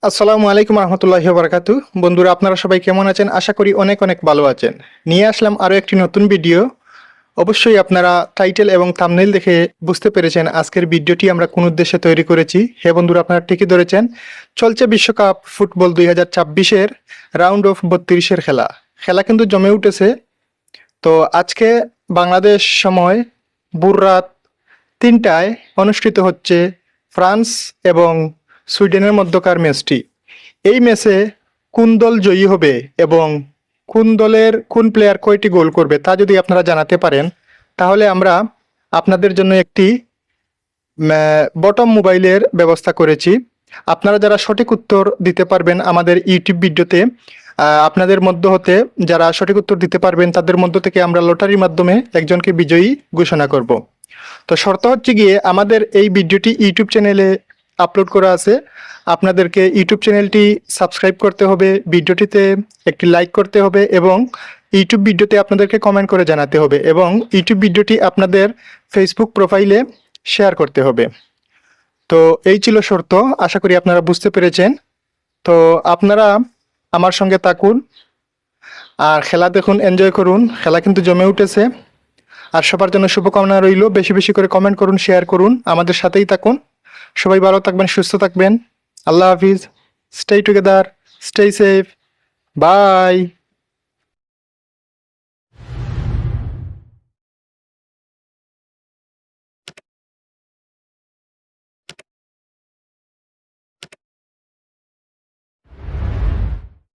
আসসালামু আলাইকুম রহমতুল্লাহি বারাকাতু। বন্ধুরা, আপনারা সবাই কেমন আছেন? আশা করি অনেক অনেক ভালো আছেন। নিয়ে আসলাম আরও একটি নতুন ভিডিও। অবশ্যই আপনারা টাইটেল এবং থাম্বনেইল দেখে বুঝতে পেরেছেন আজকের ভিডিওটি আমরা কোন উদ্দেশ্যে তৈরি করেছি। হে বন্ধুরা, আপনারা ঠিকই ধরেছেন, চলছে বিশ্বকাপ ফুটবল 2026-এর রাউন্ড অফ 32-এর খেলা। খেলা কিন্তু জমে উঠেছে। তো আজকে বাংলাদেশ সময় ভোর রাত 3টায় অনুষ্ঠিত হচ্ছে ফ্রান্স এবং সুইডেনের মধ্যকার ম্যাচটি। এই ম্যাচে কোন দল জয়ী হবে এবং কোন দলের কোন প্লেয়ার কয়টি গোল করবে তা যদি আপনারা জানাতে পারেন, তাহলে আমরা আপনাদের জন্য একটি বটম মোবাইলের ব্যবস্থা করেছি। আপনারা যারা সঠিক উত্তর দিতে পারবেন আমাদের ইউটিউব ভিডিওতে, আপনাদের মধ্য হতে যারা সঠিক উত্তর দিতে পারবেন তাদের মধ্য থেকে আমরা লটারির মাধ্যমে একজনকে বিজয়ী ঘোষণা করব। তো শর্ত হচ্ছে গিয়ে আমাদের এই ভিডিওটি ইউটিউব চ্যানেলে আপলোড করা আছে। আপনাদেরকে ইউটিউব চ্যানেলটি সাবস্ক্রাইব করতে হবে, ভিডিওটিতে একটি লাইক করতে হবে এবং ইউটিউব ভিডিওতে আপনাদেরকে কমেন্ট করে জানাতে হবে এবং ইউটিউব ভিডিওটি আপনাদের ফেসবুক প্রোফাইলে শেয়ার করতে হবে। তো এই ছিল শর্ত। আশা করি আপনারা বুঝতে পেরেছেন। তো আপনারা আমার সঙ্গে থাকুন আর খেলা দেখুন, এনজয় করুন। খেলা কিন্তু জমে উঠেছে। আর সবার জন্য শুভকামনা রইল। বেশি বেশি করে কমেন্ট করুন, শেয়ার করুন, আমাদের সাথেই থাকুন। সবাই ভালো থাকবেন, সুস্থ থাকবেন। আল্লাহ হাফিজ। Stay together, stay safe. By.